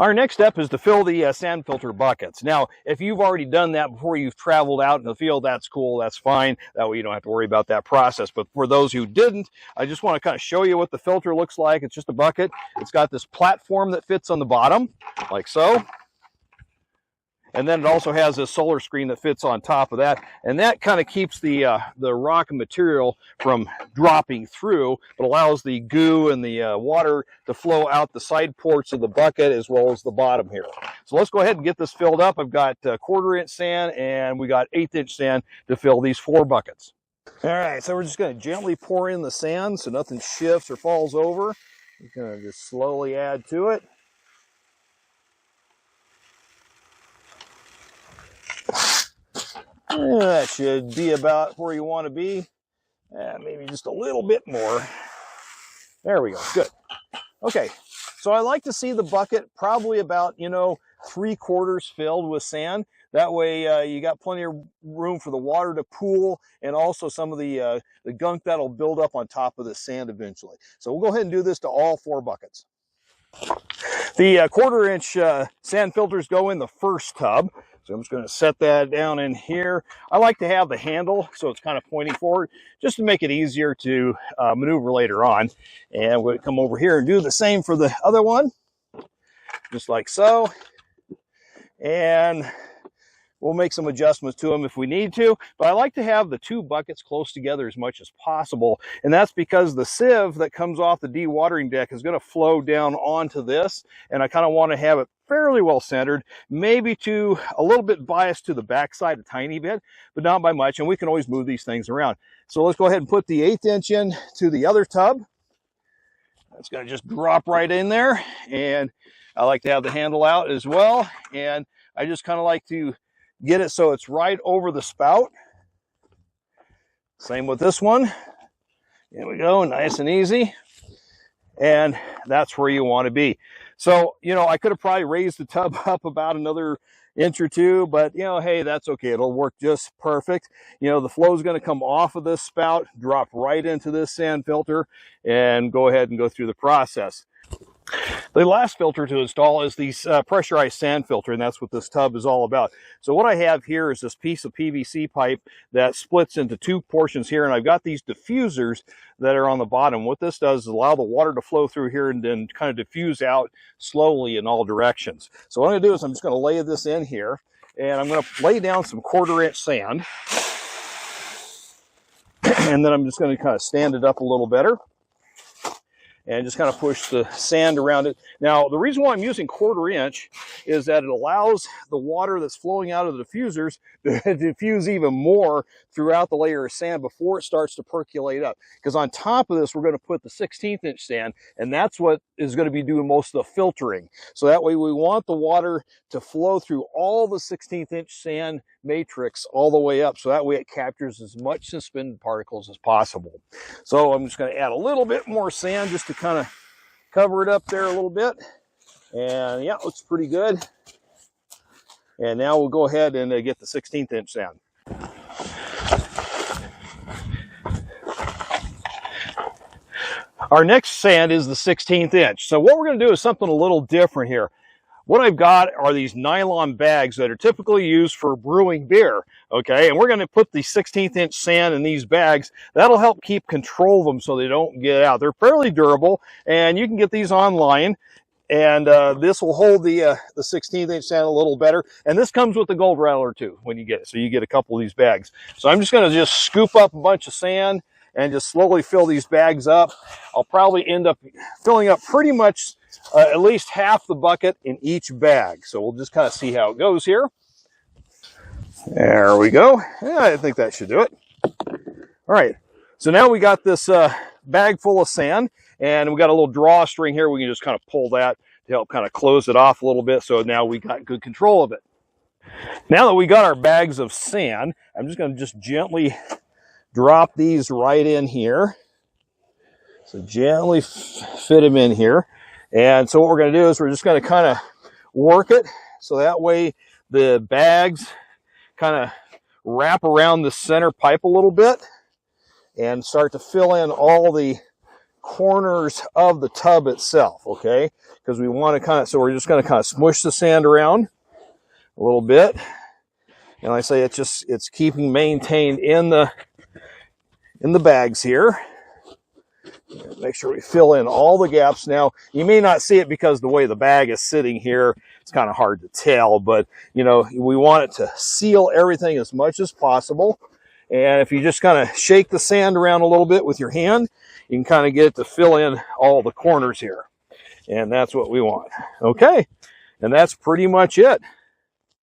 Our next step is to fill the sand filter buckets. Now, if you've already done that before you've traveled out in the field, that's cool, that's fine. That way you don't have to worry about that process. But for those who didn't, I just want to kind of show you what the filter looks like. It's just a bucket. It's got this platform that fits on the bottom, like so. And then it also has a solar screen that fits on top of that. And that kind of keeps the rock material from dropping through, but allows the goo and the water to flow out the side ports of the bucket as well as the bottom here. So let's go ahead and get this filled up. I've got 1/4-inch sand and we got 1/8-inch sand to fill these 4 buckets. All right, so we're just going to gently pour in the sand so nothing shifts or falls over. We're going to just slowly add to it. That should be about where you want to be. Maybe just a little bit more. There we go. Good. Okay. So I like to see the bucket probably about, 3/4 filled with sand. That way you got plenty of room for the water to pool and also some of the gunk that'll build up on top of the sand eventually. So we'll go ahead and do this to all 4 buckets. The 1/4-inch sand filters go in the first tub. So I'm just going to set that down in here. I like to have the handle so it's kind of pointing forward just to make it easier to maneuver later on. And we'll come over here and do the same for the other one, just like so. And we'll make some adjustments to them if we need to, but I like to have the 2 buckets close together as much as possible. And that's because the sieve that comes off the dewatering deck is going to flow down onto this. And I kind of want to have it fairly well centered, maybe to a little bit biased to the backside a tiny bit, but not by much. And we can always move these things around. So let's go ahead and put the 1/8-inch in to the other tub. It's going to just drop right in there. And I like to have the handle out as well. And I just kind of like to get it so it's right over the spout. Same with this one. There we go, nice and easy. And that's where you want to be. So, I could have probably raised the tub up about another inch or 2, but, hey, that's okay. It'll work just perfect. The flow is going to come off of this spout, drop right into this sand filter, and go ahead and go through the process. The last filter to install is the pressurized sand filter, and that's what this tub is all about. So what I have here is this piece of PVC pipe that splits into 2 portions here, and I've got these diffusers that are on the bottom. What this does is allow the water to flow through here and then kind of diffuse out slowly in all directions. So what I'm going to do is I'm just going to lay this in here, and I'm going to lay down some 1/4-inch sand, and then I'm just going to kind of stand it up a little better. And just kind of push the sand around it. Now, the reason why I'm using 1/4-inch is that it allows the water that's flowing out of the diffusers to diffuse even more throughout the layer of sand before it starts to percolate up. Because on top of this, we're going to put the 1/16-inch sand, and that's what is going to be doing most of the filtering. So that way we want the water to flow through all the 1/16-inch sand matrix all the way up. So that way it captures as much suspended particles as possible. So I'm just going to add a little bit more sand just to kind of cover it up there a little bit. And yeah, it looks pretty good. And now we'll go ahead and get the 1/16-inch sand. Our next sand is the 1/16 inch. So what we're going to do is something a little different here. What I've got are these nylon bags that are typically used for brewing beer, okay? And we're going to put the 1/16-inch sand in these bags. That'll help keep control of them so they don't get out. They're fairly durable, and you can get these online. And this will hold the 1/16-inch sand a little better. And this comes with the gold rattler too when you get it. So you get a couple of these bags. So I'm just going to just scoop up a bunch of sand and just slowly fill these bags up. I'll probably end up filling up pretty much at least half the bucket in each bag. So we'll just kind of see how it goes here. There we go. Yeah, I think that should do it. All right. So now we got this bag full of sand, and we got a little drawstring here. We can just kind of pull that to help kind of close it off a little bit. So now we got good control of it. Now that we got our bags of sand, I'm just going to just gently drop these right in here. So gently fit them in here. And so what we're going to do is we're just going to kind of work it so that way the bags kind of wrap around the center pipe a little bit and start to fill in all the corners of the tub itself, okay? Because we want to so we're just going to kind of smush the sand around a little bit. And I say it's keeping maintained in the bags here. Make sure we fill in all the gaps. Now, you may not see it because the way the bag is sitting here, it's kind of hard to tell, but you know, we want it to seal everything as much as possible. And if you just kind of shake the sand around a little bit with your hand, you can kind of get it to fill in all the corners here. And that's what we want. Okay, and that's pretty much it.